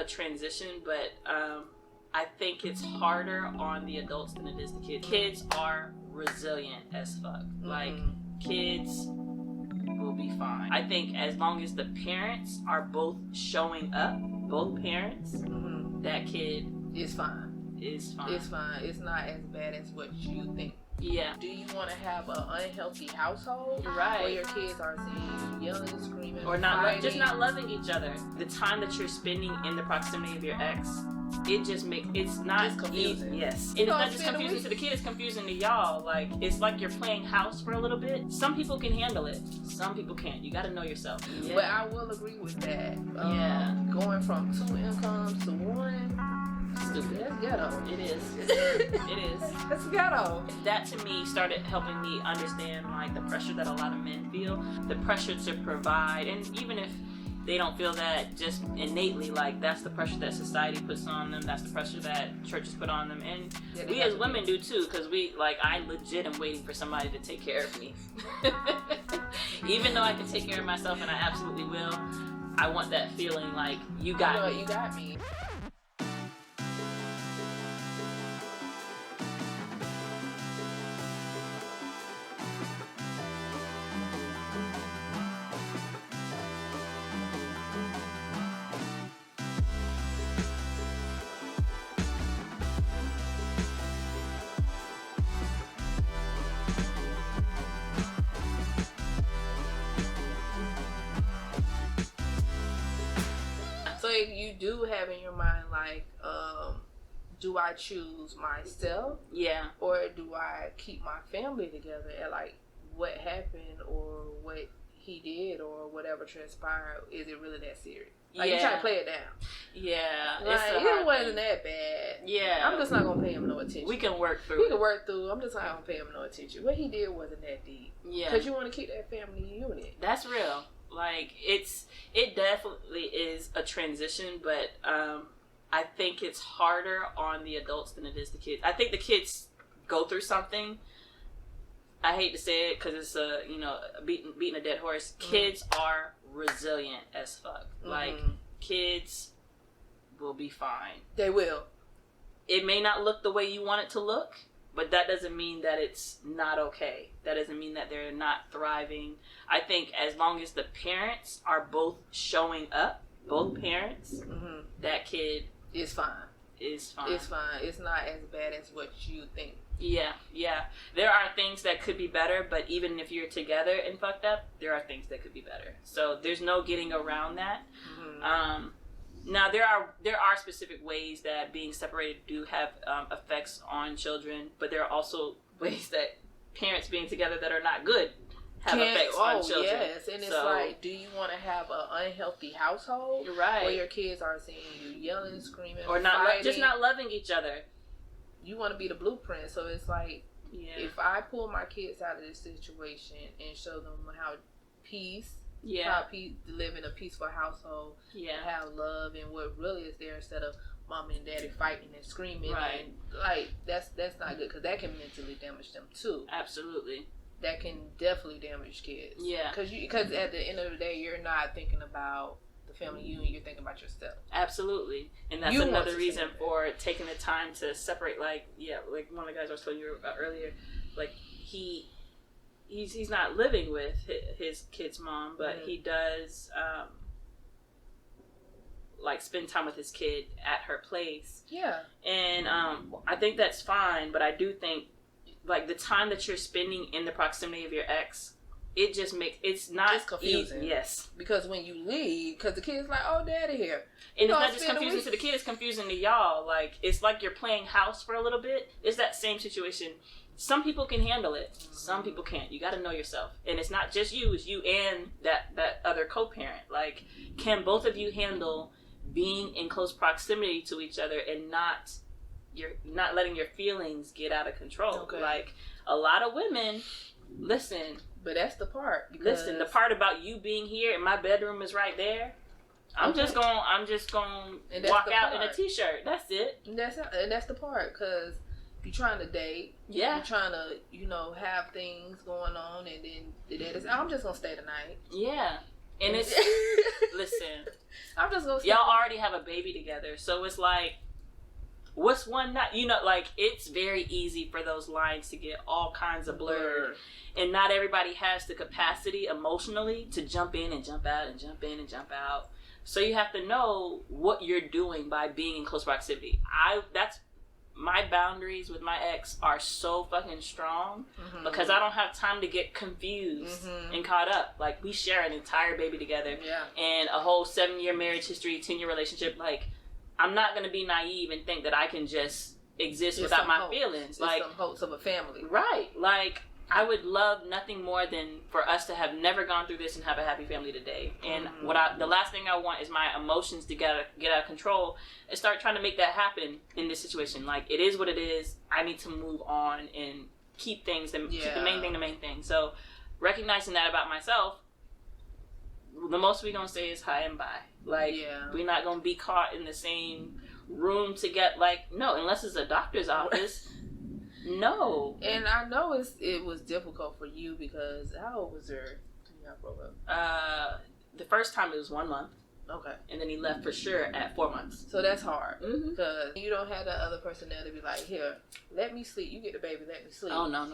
a transition, but I think it's harder on the adults than it is the kids. Kids are resilient as fuck. Like, kids will be fine. I think as long as the parents are both showing up, both parents, that kid is fine. Is fine. It's fine. It's not as bad as what you think. Yeah. Do you want to have an unhealthy household? Right. Where your kids are seeing you yelling, screaming, or just not loving each other. The time that you're spending in the proximity of your ex, it just makes it's not confusing. Yes. And it's not just confusing to the kids, it's confusing to y'all. Like, it's like you're playing house for a little bit. Some people can handle it. Some people can't. You got to know yourself. Yeah. But I will agree with that. Going from 2 incomes to 1. Stupid. That's ghetto. It is. It is. That's ghetto. That to me started helping me understand like the pressure that a lot of men feel, the pressure to provide, and even if they don't feel that just innately, like that's the pressure that society puts on them, that's the pressure that churches put on them, and we as women do too, because I legit am waiting for somebody to take care of me. Even though I can take care of myself, and I absolutely will, I want that feeling like you got me. You got me. So if you do have in your mind, like, do I choose myself? Yeah. Or do I keep my family together? And like, what happened or what he did or whatever transpired, is it really that serious? Like, you try to play it down. Yeah. Like, it wasn't that bad. Yeah. I'm just not going to pay him no attention. We can work through it. I'm just not going to pay him no attention. What he did wasn't that deep. Yeah. Because you want to keep that family unit. That's real. Like, it definitely is a transition, but I think it's harder on the adults than it is the kids. I think the kids go through something. I hate to say it because it's beating a dead horse. Kids are resilient as fuck. Like, kids will be fine. They will. It may not look the way you want it to look, but that doesn't mean that it's not okay. That doesn't mean that they're not thriving. I think as long as the parents are both showing up, both parents, that kid is fine. Is fine. It's fine. It's not as bad as what you think. Yeah. There are things that could be better, but even if you're together and fucked up, there are things that could be better. So there's no getting around that. Now there are specific ways that being separated do have effects on children, but there are also ways that parents being together that are not good have effects on children. Yes, and it's like, do you want to have an unhealthy household, right? Where your kids are seeing you yelling, screaming, or just not loving each other? You want to be the blueprint, so it's like, if I pull my kids out of this situation and show them how to live in a peaceful household, and have love and what really is there, instead of mom and daddy fighting and screaming, and like that's not good, because that can mentally damage them too. Absolutely, that can definitely damage kids. Yeah, because at the end of the day, you're not thinking about the family unit, you're thinking about yourself. Absolutely, and that's another reason for taking the time to separate. Like one of the guys I was telling you about earlier, like he's not living with his kid's mom, but he does like spend time with his kid at her place. Yeah. And I think that's fine, but I do think like the time that you're spending in the proximity of your ex, it just makes it's confusing. Yes. Because when you leave, because the kid's like, "Oh, daddy here." And it's not just confusing to the kid, it's confusing to y'all. Like, it's like you're playing house for a little bit. It's that same situation. Some people can handle it. Some people can't. You got to know yourself. And it's not just you. It's you and that other co-parent. Like, can both of you handle being in close proximity to each other and not letting your feelings get out of control? Okay. Like, a lot of women, listen. But that's the part. Listen, the part about you being here and my bedroom is right there. I'm just going to walk out in a t-shirt. That's it. And that's the part, because you're trying to date. Yeah. You're trying to, have things going on, and then the dad is, I'm just going to stay tonight. Yeah. And it's, listen, I'm just gonna say, y'all already have a baby together. So it's like, what's one not, like, it's very easy for those lines to get all kinds of blurred. And not everybody has the capacity emotionally to jump in and jump out and jump in and jump out. So you have to know what you're doing by being in close proximity. That's my boundaries with my ex are so fucking strong because I don't have time to get confused and caught up. Like, we share an entire baby together and a whole 7-year marriage history, 10-year relationship. Like, I'm not going to be naive and think that I can just exist without my feelings. Like, some hopes of a family. Right. Like, I would love nothing more than for us to have never gone through this and have a happy family today. And the last thing I want is my emotions to get out of control and start trying to make that happen in this situation. Like, it is what it is. I need to move on and keep things, keep the main thing. So recognizing that about myself, the most we gonna say is hi and bye. Like, we're not gonna be caught in the same room to get, like, no, unless it's a doctor's office. No. And I know it was difficult for you because how old was your broke up? The first time it was 1 month. Okay. And then he left for sure at 4 months. So that's hard because you don't have the other person there to be like, here, let me sleep. You get the baby, let me sleep. Oh, no.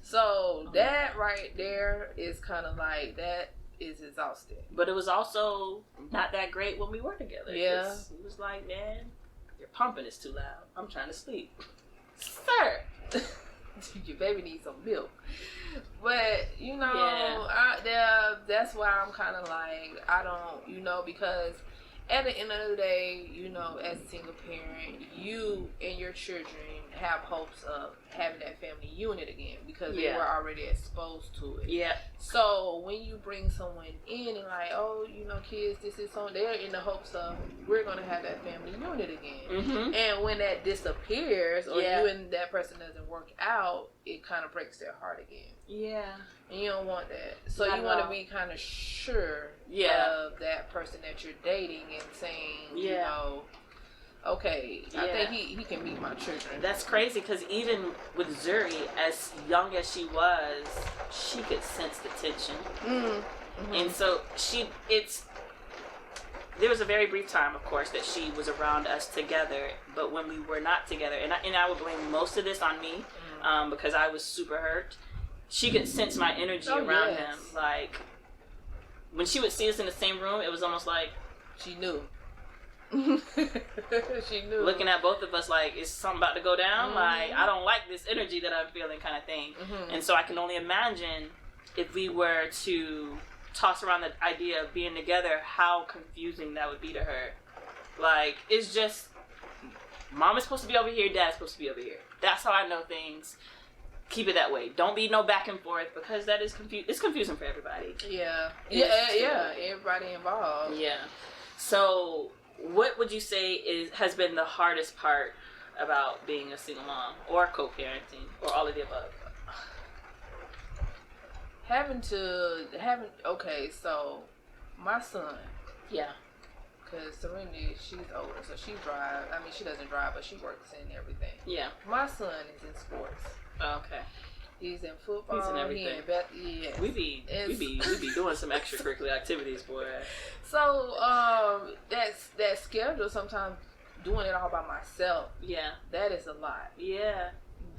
So that right there is kind of like, that is exhausting. But it was also not that great when we were together. Yeah. It was like, man, your pumping is too loud. I'm trying to sleep. Sir, your baby needs some milk. But that's why I'm kind of like, I don't, because at the end of the day, as a single parent, you and your children have hopes of having that family unit again because they were already exposed to it. Yeah. So when you bring someone in and like, oh, kids, this is so, they're in the hopes of we're gonna have that family unit again. And when that disappears or you and that person doesn't work out, it kind of breaks their heart again. Yeah. And you don't want that. So you want to be kind of sure of that person that you're dating and saying, okay, I think he can meet my children. That's crazy because even with Zuri, as young as she was, she could sense the tension. And so there was a very brief time, of course, that she was around us together, but when we were not together, and I would blame most of this on me because I was super hurt. She could sense my energy around him. Like, when she would see us in the same room, it was almost like she knew. She knew. Looking at both of us like, is something about to go down? Like, I don't like this energy that I'm feeling, kind of thing. And so I can only imagine if we were to toss around the idea of being together, how confusing that would be to her. Like, it's just, mom is supposed to be over here, dad's supposed to be over here. That's how I know things. Keep it that way. Don't be no back and forth because that is it's confusing for everybody. Yeah. Everybody involved. Yeah. So, what would you say has been the hardest part about being a single mom or co-parenting or all of the above? Okay, so my son. Yeah. Because Serenity, she's older, so she drives. I mean, she doesn't drive, but she works in everything. Yeah. My son is in sports. Okay. He's in football. He's in everything. We be doing some extracurricular activities, boy. So that schedule, sometimes doing it all by myself. Yeah. That is a lot. Yeah.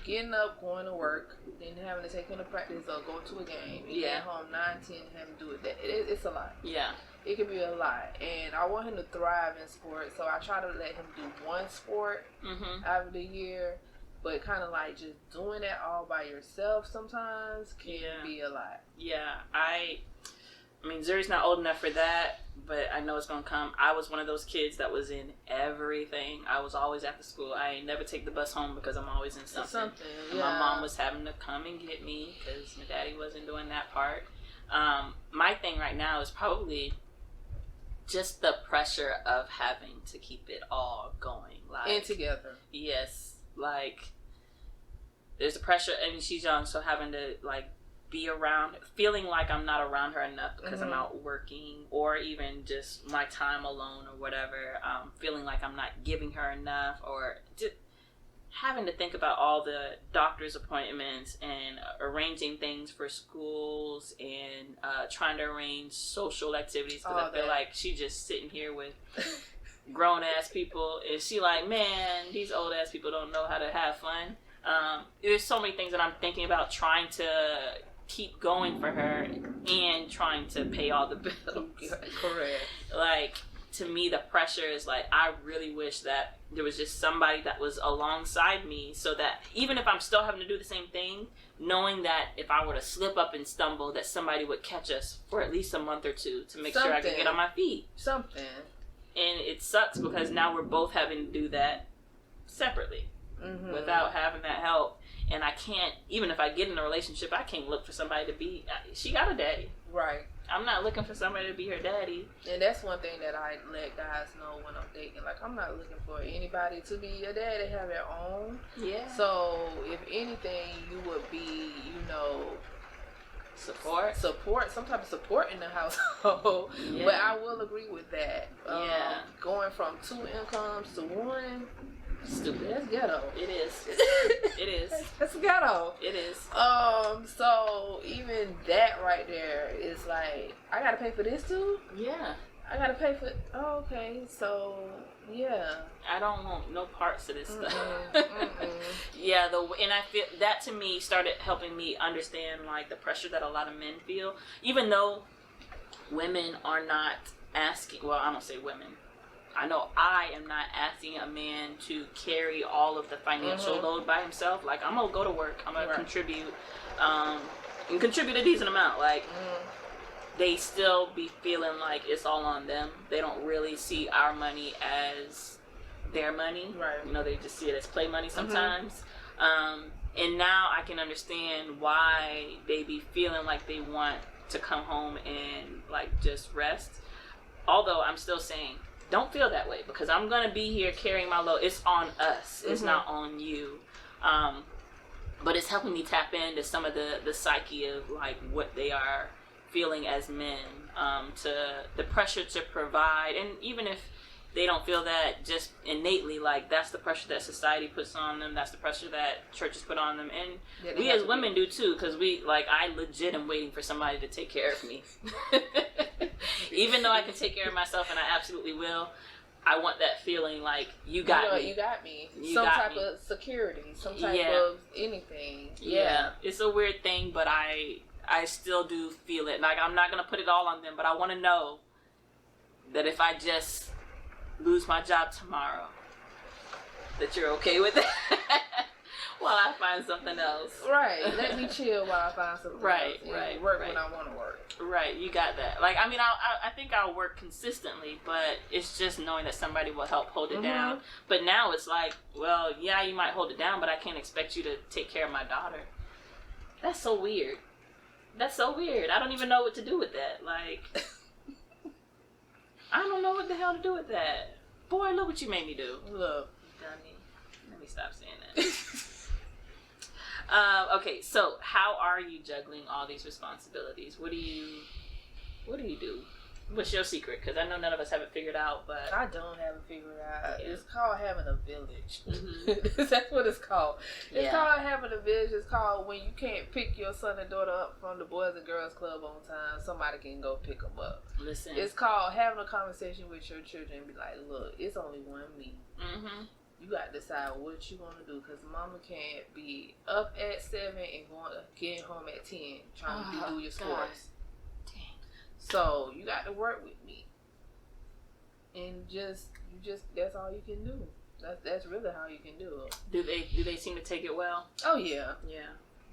Getting up, going to work, then having to take him to practice or go to a game. And get home 9, 10, and having to do it. It's a lot. Yeah. It can be a lot. And I want him to thrive in sports, so I try to let him do one sport out of the year. But kind of like just doing it all by yourself sometimes can be a lot. Yeah. I mean, Zuri's not old enough for that, but I know it's going to come. I was one of those kids that was in everything. I was always after school. I ain't never take the bus home because I'm always in something. And my mom was having to come and get me because my daddy wasn't doing that part. My thing right now is probably just the pressure of having to keep it all going. Like, and together. Yes. Like, there's a pressure, and she's young, so having to, like, be around, feeling like I'm not around her enough because I'm out working, or even just my time alone or whatever, feeling like I'm not giving her enough, or just having to think about all the doctor's appointments and arranging things for schools and trying to arrange social activities, because I feel like she just sitting here with grown ass people, and she like, man, these old ass people don't know how to have fun. There's so many things that I'm thinking about trying to keep going for her and trying to pay all the bills. Correct. Like, to me, the pressure is like, I really wish that there was just somebody that was alongside me, so that even if I'm still having to do the same thing, knowing that if I were to slip up and stumble, that somebody would catch us for at least a month or two to make sure I could get on my feet. Something. And it sucks because now we're both having to do that separately without having that help. And I can't, even if I get in a relationship, I can't look for somebody to be, she got a daddy. Right. I'm not looking for somebody to be her daddy. And that's one thing that I let guys know when I'm dating. Like, I'm not looking for anybody to be your daddy, have your own. Yeah. So, if anything, you would be, support, some type of support in the household. Yeah. But I will agree with that. Going from 2 incomes to 1, stupid. That's ghetto. It is. It is. That's ghetto. It is. So even that right there is like, I gotta pay for this too? Yeah. I gotta pay for, okay, so yeah. I don't want no parts of this stuff. Yeah, and I feel that, to me, started helping me understand like the pressure that a lot of men feel, even though women are not asking, well, I don't say women, I know I am not asking a man to carry all of the financial load by himself. Like, I'm gonna go to work, I'm gonna contribute, and contribute a decent amount. Like, they still be feeling like it's all on them. They don't really see our money as their money. Right. They just see it as play money sometimes. And now I can understand why they be feeling like they want to come home and like just rest. Although I'm still saying, don't feel that way, because I'm going to be here carrying my load. It's on us. It's not on you. But it's helping me tap into some of the psyche of like what they are feeling as men, to the pressure to provide. And even if they don't feel that just innately, like that's the pressure that society puts on them. That's the pressure that churches put on them. And we as women do too, because I legit am waiting for somebody to take care of me. Even though I can take care of myself, and I absolutely will, I want that feeling like you got me. You got me. Some type of security, some type of anything. Yeah. It's a weird thing, but I still do feel it. Like, I'm not going to put it all on them, but I want to know that if I just lose my job tomorrow, that you're okay with it while I find something else. Right. Let me chill while I find something else. Right. Work when I want to work. Right. You got that. Like, I mean, I think I'll work consistently, but it's just knowing that somebody will help hold it down. But now it's like, well, yeah, you might hold it down, but I can't expect you to take care of my daughter. That's so weird. I don't even know what to do with that. Like, I don't know what the hell to do with that. Boy, look what you made me do. Look. Dummy. Let me stop saying that. Okay, so how are you juggling all these responsibilities? What do you do? What's your secret? Because I know none of us have it figured out, but... I don't have it figured out. Yeah. It's called having a village. That's what it's called. It's called having a village. It's called when you can't pick your son and daughter up from the Boys and Girls Club on time, somebody can go pick them up. Listen. It's called having a conversation with your children and be like, look, it's only one me. You got to decide what you want to do, because mama can't be up at 7 and getting home at 10 trying to do your sports. So you got to work with me, and just that's all you can do. That's really how you can do it. Do they seem to take it well? Oh yeah.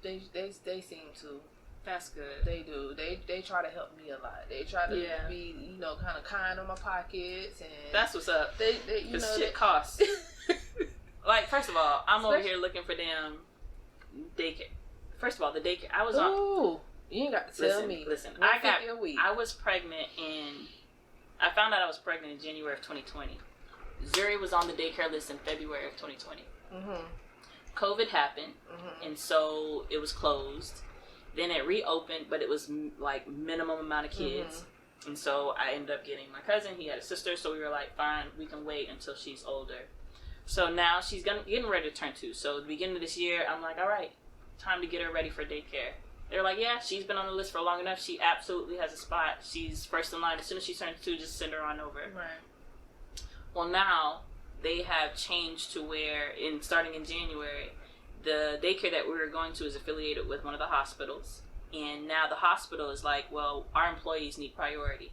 They seem to. That's good. They do. They try to help me a lot. They try to be kind of kind on my pockets, and that's what's up. They shit costs. Like, first of all, I'm over here looking for damn daycare. First of all, the daycare I was on. You ain't got to tell me. Listen, I was pregnant I found out I was pregnant in January of 2020. Zuri was on the daycare list in February of 2020. COVID happened, and so it was closed. Then it reopened, but it was like minimum amount of kids. And so I ended up getting my cousin. He had a sister, so we were like, fine, we can wait until she's older. So now she's getting ready to turn 2. So at the beginning of this year, I'm like, all right, time to get her ready for daycare. They're like, yeah, she's been on the list for long enough. She absolutely has a spot. She's first in line. As soon as she turns 2, just send her on over. Right. Well, now they have changed to where, starting in January, the daycare that we were going to is affiliated with one of the hospitals. And now the hospital is like, well, our employees need priority.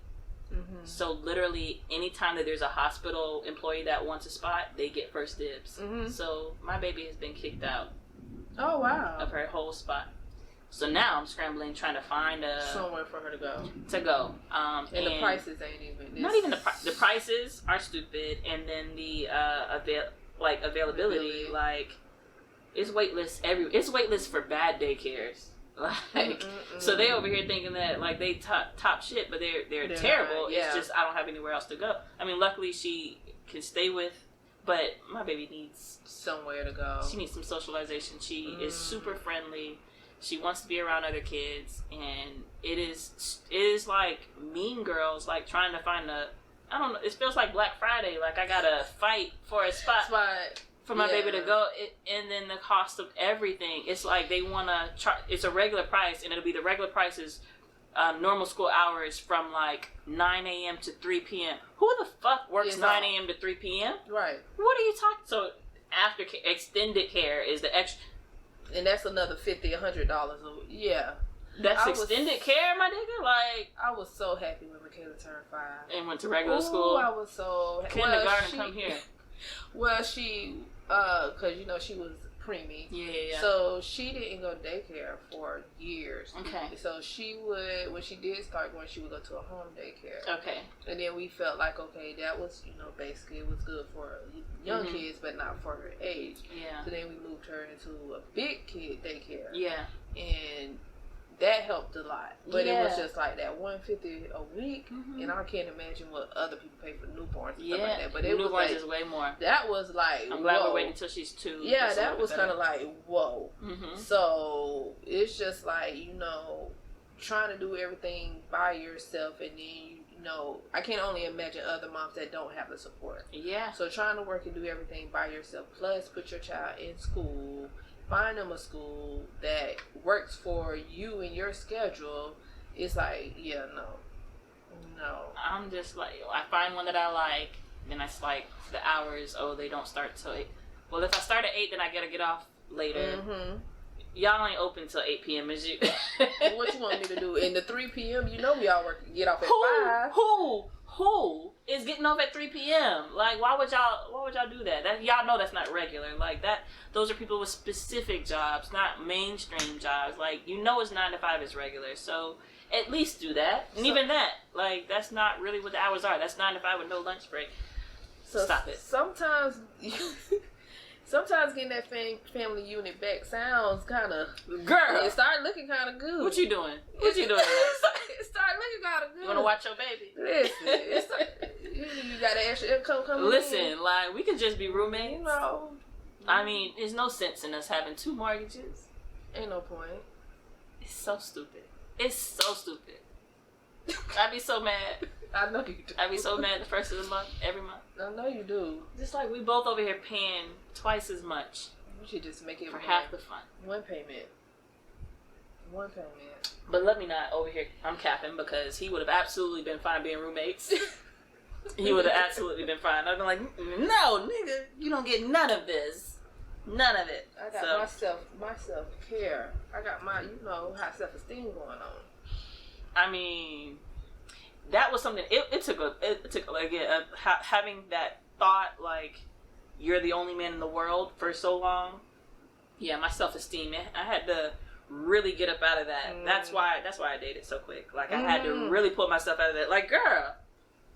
Mm-hmm. So literally, anytime that there's a hospital employee that wants a spot, they get first dibs. Mm-hmm. So my baby has been kicked out. Oh, wow. Of her whole spot. So now I'm scrambling, trying to find somewhere for her to go. And the prices ain't even. Not even the prices are stupid, and then the availability, like it's waitlist it's waitlist for bad daycares. Like, so they over here thinking that like they top shit, but they're terrible. Not, yeah. It's just I don't have anywhere else to go. I mean, luckily she can stay with, but my baby needs somewhere to go. She needs some socialization. She is super friendly. She wants to be around other kids, and it is like Mean Girls, like trying to find I don't know, it feels like Black Friday, like I gotta fight for a spot for my baby to go, and then the cost of everything, it's like they want to it's a regular price, and it'll be the regular prices, normal school hours from like 9 a.m. to 3 p.m. Who the fuck works 9 a.m. to 3 p.m.? Right. What are you talking? So after extended care is the extra. And that's another $50, $100. Yeah. That's extended care, my nigga? Like, I was so happy when Michaela turned 5. And went to regular school? I was so happy. Kindergarten, come here. Well, she, because, she was preemie. Yeah. So she didn't go to daycare for years. Okay. So she would, when she did start going, she would go to a home daycare. Okay. And then we felt like, okay, that was, basically it was good for young kids, but not for her age. Yeah. So then we moved her into a big kid daycare. Yeah. And that helped a lot. But it was just like that $150 a week, and I can't imagine what other people pay for newborns and stuff like that. But it newborns was like, is way more. That was like, I'm glad we're waiting until she's 2. Yeah, that was kind of like, whoa. Mm-hmm. So it's just like, trying to do everything by yourself, and then I can only imagine other moms that don't have the support. Yeah. So trying to work and do everything by yourself, plus put your child in school, find them a school that works for you and your schedule. It's like, no. I'm just like, I find one that I like, then it's like the hours, they don't start till 8. Well, if I start at 8, then I gotta get off later. Mm-hmm. Y'all ain't open till 8 p.m. as you. What you want me to do? In the 3 p.m., we all get off at 5. Who is getting off at 3 p.m.? Like, why would y'all do that? Y'all know that's not regular. Like that, those are people with specific jobs, not mainstream jobs. Like, it's 9 to 5 is regular. So at least do that. And even that, like, that's not really what the hours are. That's 9 to 5 with no lunch break. So stop it. Sometimes getting that family unit back sounds kind of... Girl! It started looking kind of good. What you doing? It started looking kind of good. You want to watch your baby? Listen, you got an extra income coming in. Listen, like, we could just be roommates. I mean, there's no sense in us having 2 mortgages. Ain't no point. It's so stupid. I'd be so mad. I know you do. I'd be so mad the first of the month, every month. I know you do. Just like we both over here paying twice as much. We should just make it for half the fun. One payment. But let me not over here. I'm capping because he would have absolutely been fine being roommates. He would have absolutely been fine. I'd been like, no, nigga, you don't get none of this. None of it. I got my self-care. I got my, high self-esteem going on. I mean, that was something. It took having that thought like you're the only man in the world for so long. Yeah, my self-esteem. I had to really get up out of that. That's why I dated so quick. Like I had to really pull myself out of that. Like, girl,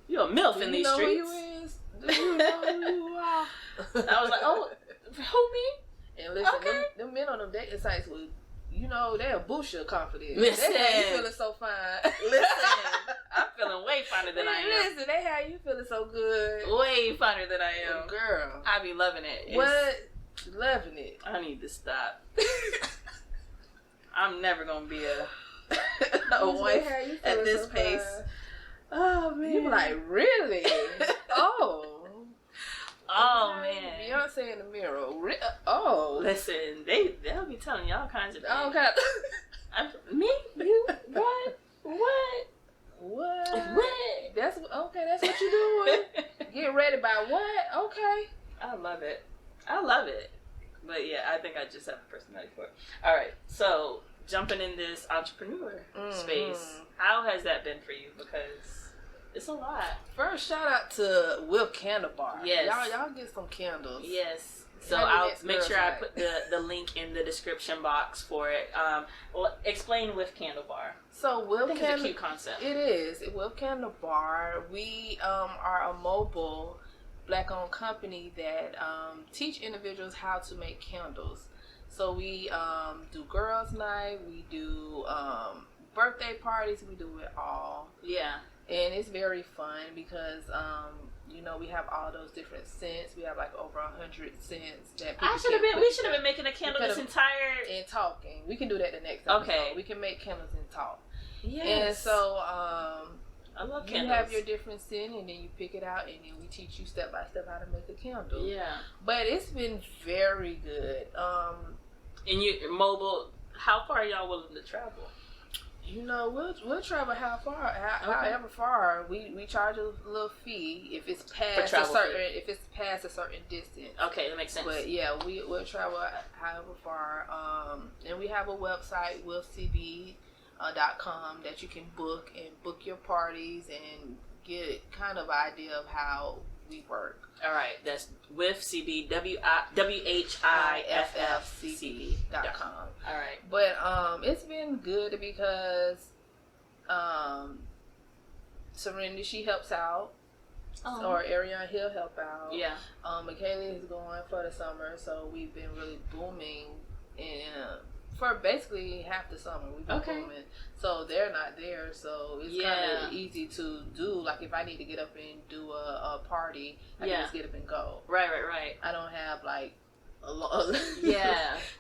you're a MILF in these streets. Do you know who you are? I was like, oh, who me? And listen, them men on them dating sites will. They'll boost your confidence. Listen. They have you feeling so fine. Listen. I'm feeling way finer than I am. Listen, they have you feeling so good. Way finer than I am. Girl. I be loving it. What? Loving it. I need to stop. I'm never going to be a wife at this so pace. Fine. Oh, man. You be like, really? Oh, man. Beyonce say in the mirror? Oh. Listen, they'll be telling you all kinds of things. Okay. Me? You? What? That's okay. That's what you're doing. Get ready by what? Okay. I love it. But yeah, I think I just have a personality for it. All right. So jumping in this entrepreneur space, how has that been for you? Because it's a lot. First, shout out to Whiff Candle Bar. Yes. Y'all get some candles. Yes. So I'll make sure I put the link in the description box for it. Explain Whiff Candle Bar. So Whiff Candle, it's a cute concept. It is. Whiff Candle Bar. We are a mobile Black-owned company that teach individuals how to make candles. So we do girls' night. We do birthday parties. We do it all. Yeah. And it's very fun because we have all those different scents. We have like over 100 scents that people we should have been making a candle this entire and talking. We can do that the next episode. Okay. We can make candles and talk. Yes. And so I love candles. You have your different scent and then you pick it out and then we teach you step by step how to make a candle. Yeah. But it's been very good. And you're mobile, how far are y'all willing to travel? We'll travel however far. We charge a little fee if it's past a certain distance. Okay, that makes sense. But yeah, we'll travel however far. And we have a website, willcb.com, that you can book your parties and get kind of idea of how we work. All right, that's WhiffCB, WHIFFCB.com. All right, but it's been good because Serenity, she helps out, or Ariana, he'll help out. Yeah. Michaela is going for the summer, so we've been really booming for basically half the summer. We've been booming. So they're not there, so it's kind of easy to do. Like if I need to get up and do a party, I can just get up and go. Right. I don't have like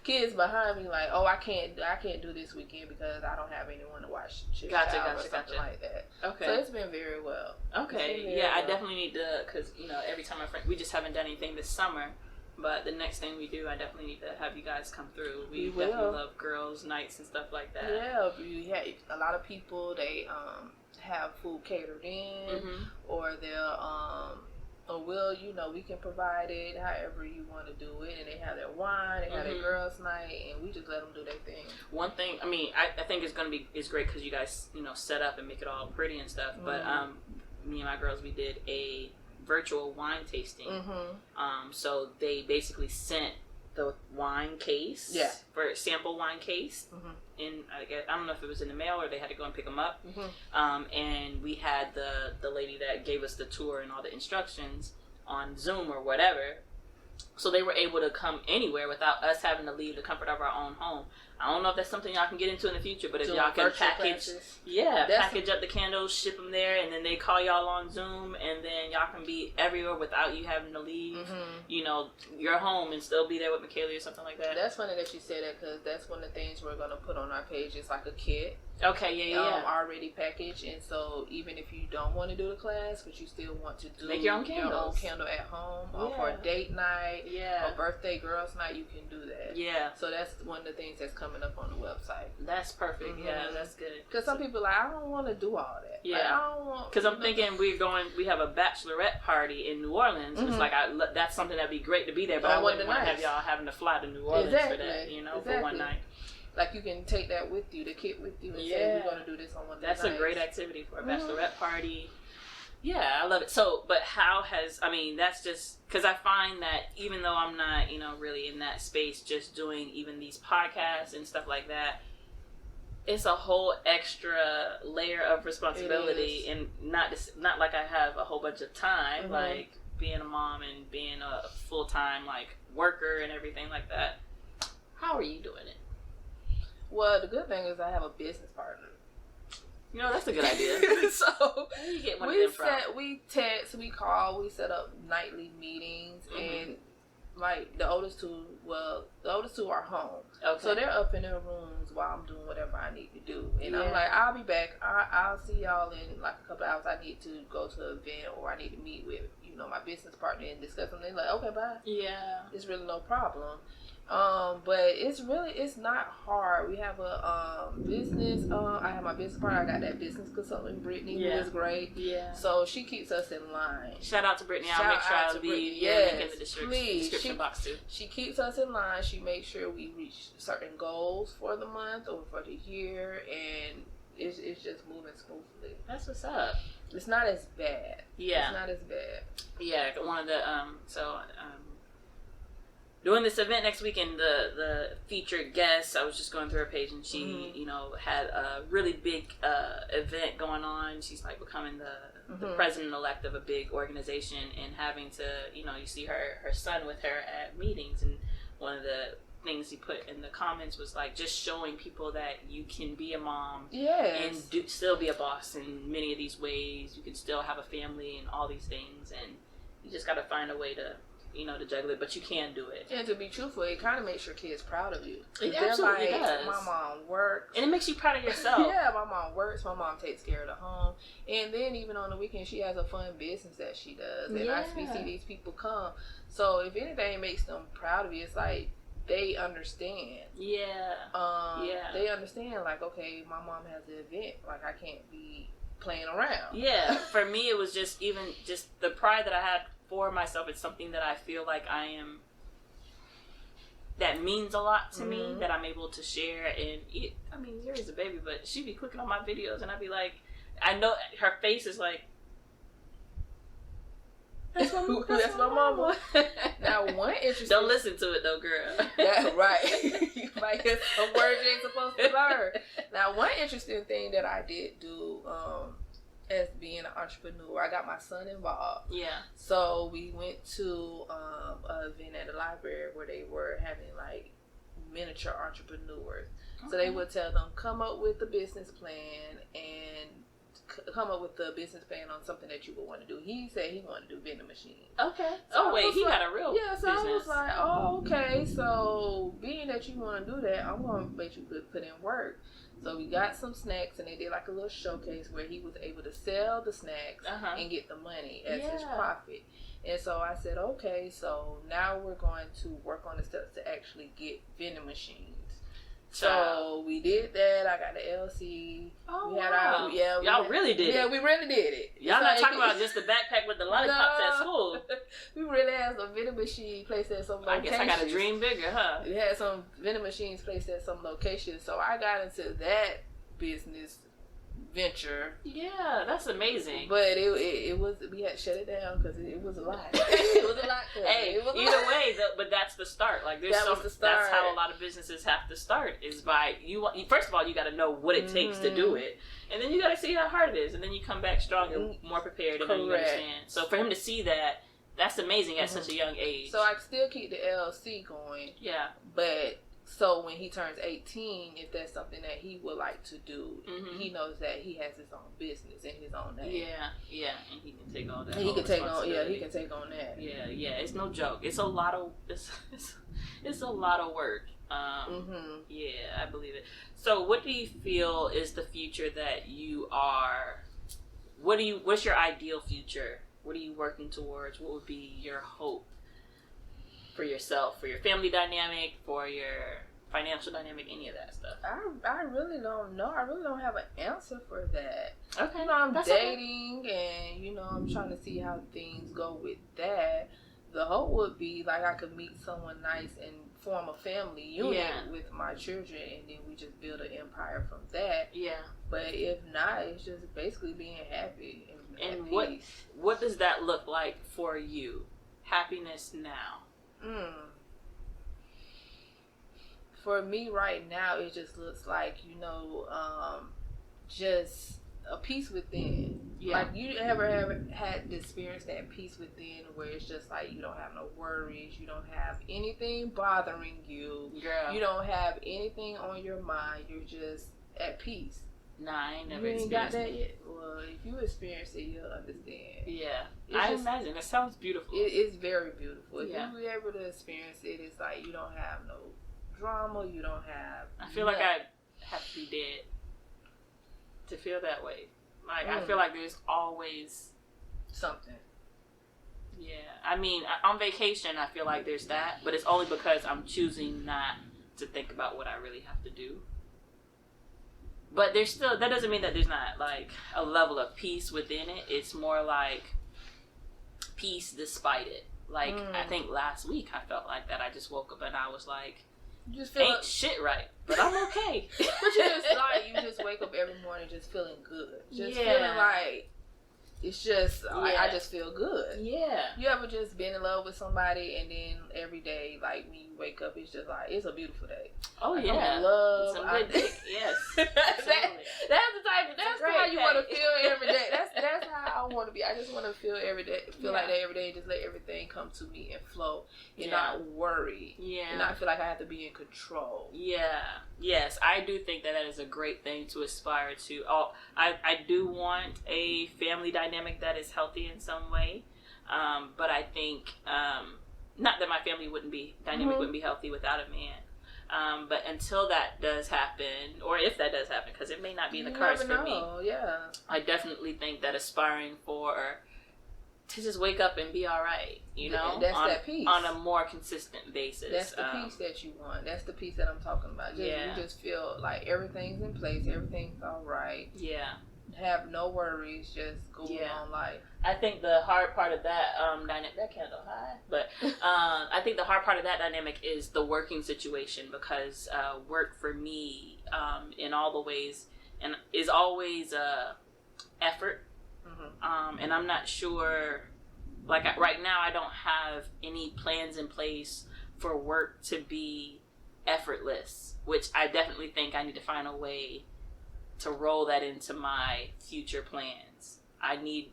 kids behind me like, I can't do this weekend because I don't have anyone to watch gotcha, or something like that. Okay. So it's been very well. Okay. I definitely need to, because every time we just haven't done anything this summer. But the next thing we do, I definitely need to have you guys come through. We definitely love girls' nights and stuff like that. Yeah, a lot of people, they have food catered in, or they'll, we can provide it however you want to do it. And they have their wine, they have their girls' night, and we just let them do their thing. One thing, I think it's great because you guys, set up and make it all pretty and stuff. But me and my girls, we did a virtual wine tasting. So they basically sent the wine case for sample wine case, and I don't know if it was in the mail or they had to go and pick them up. And we had the lady that gave us the tour and all the instructions on Zoom or whatever, so they were able to come anywhere without us having to leave the comfort of our own home. I don't know if that's something y'all can get into in the future, but if y'all can package up the candles, ship them there, and then they call y'all on Zoom, and then y'all can be everywhere without you having to leave, your home and still be there with Michaela or something like that. That's funny that you say that because that's one of the things we're going to put on our page. It's like a kit. Okay, already packaged, and so even if you don't want to do the class, but you still want to do make your own candle at home, or for a date night, or birthday girls night, you can do that. Yeah. So that's one of the things that's coming up on the website. That's perfect. Yeah, that's good. Because some people are like, I don't want to do all that. Yeah. Like, I don't want. Because I'm thinking we have a bachelorette party in New Orleans. It's like that's something that'd be great to be there, but I wouldn't want to have y'all having to fly to New Orleans for that. For one night. Like you can take that with you, the kit with you, and say we're going to do this on one day. That's a great activity for a bachelorette party. Yeah, I love it. So, but that's just because I find that even though I'm not, really in that space, just doing even these podcasts and stuff like that, it's a whole extra layer of responsibility, and not like I have a whole bunch of time, like being a mom and being a full-time worker and everything like that. How are you doing it? Well, the good thing is I have a business partner. That's a good idea. So where you get one we of them from? We text, we call, we set up nightly meetings, and the oldest two are home. Okay. So they're up in their rooms while I'm doing whatever I need to do. And I'm like, I'll be back. I'll see y'all in a couple of hours. I need to go to an event or I need to meet with, my business partner and discuss them. They're like, okay, bye. Yeah. It's really no problem. But it's not hard. We have a business. I have my business partner. I got that business consultant, Brittany, who is great. Yeah. So she keeps us in line. Shout out to Brittany. I'll make sure I leave your link in the description box too. She keeps us in line. She makes sure we reach certain goals for the month or for the year, and it's just moving smoothly. That's what's up. It's not as bad. Yeah. It's not as bad. Yeah. One of the doing this event next weekend, the featured guest, I was just going through her page, and she, had a really big event going on. She's like becoming the president-elect of a big organization, and having to, you see her son with her at meetings, and one of the things he put in the comments was like just showing people that you can be a mom and still be a boss in many of these ways. You can still have a family and all these things, and you just got to find a way to to juggle it, but you can do it. And to be truthful, it kind of makes your kids proud of you. It absolutely does. My mom works. And it makes you proud of yourself. Yeah, my mom works. My mom takes care of the home. And then even on the weekend, she has a fun business that she does. And we see these people come. So if anything makes them proud of you, it's like they understand. Yeah. They understand, like, okay, my mom has an event. Like, I can't be playing around. Yeah. For me, it was just the pride that I had for myself. It's something that I feel like that means a lot to me, that I'm able to share. And Zuri's a baby, but she'd be clicking on my videos, and I'd be like, I know her face is like, that's my mama. Now, one interesting... Don't listen to it, though, girl. Yeah, right. You might hear some words you ain't supposed to learn. Now, one interesting thing that I did do, as being an entrepreneur, I got my son involved. Yeah. So we went to an event at the library where they were having like miniature entrepreneurs. Okay. So they would tell them, come up with the business plan and come up with the business plan on something that you would want to do. He said he wanted to do vending machines. Okay. So he had a real business. So I was like, oh, okay. So being that you want to do that, I'm going to make you put in work. So we got some snacks, and they did like a little showcase where he was able to sell the snacks and get the money as his profit. And so I said, okay, so now we're going to work on the steps to actually get vending machines. So we did that. I got the LC. Oh, wow. Y'all really did it. Yeah, we really did it. Y'all not talking about just the backpack with the lollipops at school. We really had some vending machine placed at some locations. I guess I got to dream bigger, huh? We had some vending machines placed at some locations. So I got into that business venture. Yeah, that's amazing. But it was, we had to shut it down because it was a lot. It was a lot. Hey, either way, but that's the start. Like that's how a lot of businesses have to start, is by first of all, you got to know what it takes to do it, and then you got to see how hard it is, and then you come back stronger, more prepared, and then you understand. So for him to see that, that's amazing at such a young age. So I still keep the LLC going. Yeah, but. So when he turns 18, if that's something that he would like to do, he knows that he has his own business in his own name. Yeah, and he can take on that. He can take on that. Yeah. It's no joke. It's a lot of it's a lot of work. Yeah, I believe it. So, what do you feel is the future that you are? What's your ideal future? What are you working towards? What would be your hope for yourself, for your family dynamic, for your financial dynamic, any of that stuff? I really don't know. I really don't have an answer for that. Okay. I'm dating and, I'm trying to see how things go with that. The hope would be, like, I could meet someone nice and form a family unit with my children, and then we just build an empire from that. Yeah. But if not, it's just basically being happy. And what does that look like for you? Happiness now. For me right now, it just looks like, just a peace within. Yeah. Like, you ever had to experience that peace within where it's just like you don't have no worries, you don't have anything bothering you, you don't have anything on your mind, you're just at peace. Nah, I ain't never experienced that yet. Well, if you experience it, you'll understand. Yeah, I imagine. It sounds beautiful. It's very beautiful. If you're able to experience it, it's like you don't have no drama. You don't have... I feel like I have to be dead to feel that way. Like, I feel like there's always... something. I mean, on vacation, I feel like there's that, but it's only because I'm choosing not to think about what I really have to do. But there's still, that doesn't mean that there's not, like, a level of peace within it. It's more like peace despite it. Like, I think last week I felt like that. I just woke up and I was like, you just feel ain't shit right, but I'm okay. But you just wake up every morning just feeling good. Just feeling like, it's just, I just feel good. Yeah. You ever just been in love with somebody and then every day, like, when you wake up, it's just like, it's a beautiful day. Oh, like, yeah. I'm in love. It's a good day. Yes. That's how you want to feel every day. That's how I want to be. I just want to feel every day, like that every day, and just let everything come to me and flow and not worry. Yeah. And not feel like I have to be in control. Yeah. Yes, I do think that is a great thing to aspire to. I do want a family dynamic that is healthy in some way, but I think not that my family wouldn't be healthy without a man, but until that does happen, or if that does happen, because it may not be in the cards for me. Yeah, I definitely think that aspiring to just wake up and be all right, you know, that's that peace on a more consistent basis. That's the peace that you want. That's the peace that I'm talking about. You just feel like everything's in place, everything's all right. Yeah. Have no worries, just go on life. I think the hard part of that that candle high, but I think the hard part of that dynamic is the working situation, because work for me in all the ways and is always effort. And I'm not sure, like right now I don't have any plans in place for work to be effortless, which I definitely think I need to find a way to roll that into my future plans. I need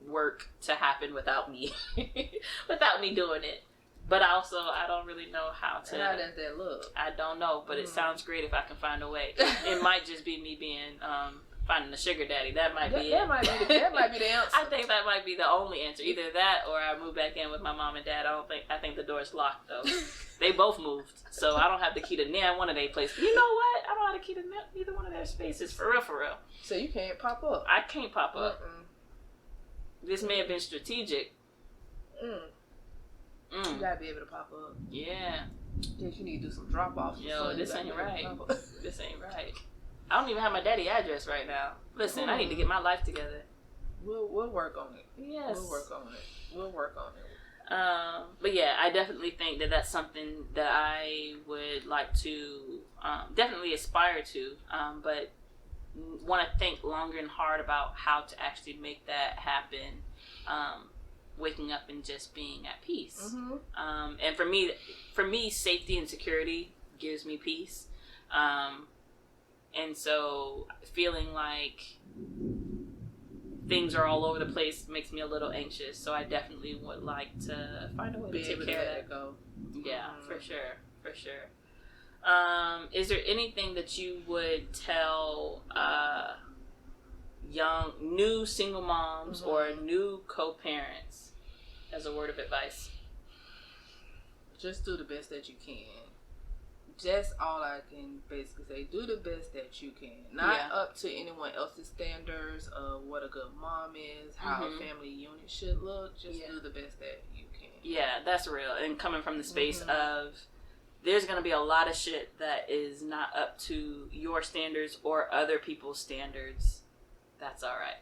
work to happen without me doing it. But also, I don't really know how to. How does that look? I don't know, but it sounds great if I can find a way. It might just be me being finding a sugar daddy. That might be that might be the answer. I think that might be the only answer. Either that or I move back in with my mom and dad. I think the door's locked though. They both moved, so I don't have the key to neither one of their places. You know what? I don't have the key to neither one of their spaces. For real. So you can't pop up. I can't pop up. This may have been strategic. You gotta be able to pop up. Yeah. Just you need to do some drop offs. Yo, this ain't right. This ain't right. I don't even have my daddy address right now. Listen, I need to get my life together. We'll work on it. Yes. We'll work on it. But yeah, I definitely think that that's something that I would like to definitely aspire to, but want to think longer and hard about how to actually make that happen. Waking up and just being at peace. And for me, safety and security gives me peace. And so feeling like things are all over the place makes me a little anxious. So I definitely would like to find a way to take care of that. Go. Yeah, for sure. Is there anything that you would tell new single moms or new co-parents as a word of advice? Just do the best that you can. Just all I can basically say, do the best that you can. Not up to anyone else's standards of what a good mom is, how a family unit should look. Just do the best that you can. Yeah, that's real. And coming from the space of, there's going to be a lot of shit that is not up to your standards or other people's standards. That's all right.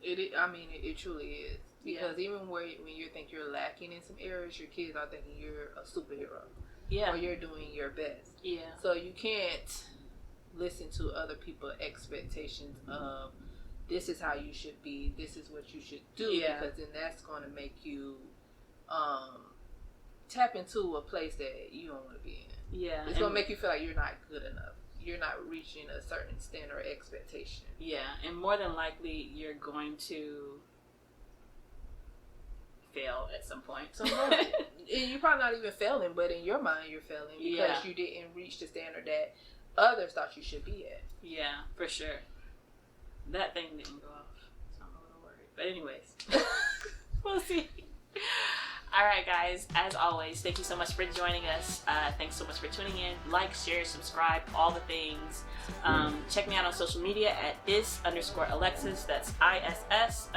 It truly is. Because even when you think you're lacking in some areas, your kids are thinking you're a superhero. Yeah. Or you're doing your best. Yeah. So you can't listen to other people's expectations of, this is how you should be, this is what you should do, because then that's going to make you tap into a place that you don't want to be in. Yeah. It's going to make you feel like you're not good enough. You're not reaching a certain standard or expectation. Yeah. And more than likely, you're going to fail at some point. You're probably not even failing, but in your mind you're failing because you didn't reach the standard that others thought you should be at. Yeah, for sure. That thing didn't go off, so I'm a little worried. But anyways, we'll see. All right, guys, as always, thank you so much for joining us. Thanks so much for tuning in. Like, share, subscribe, all the things. Check me out on social media at is_Alexis. That's ISS_ALXSS.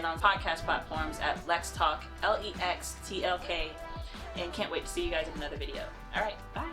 on podcast platforms at Lex Talk, LEXTLK, and can't wait to see you guys in another video. All right, bye.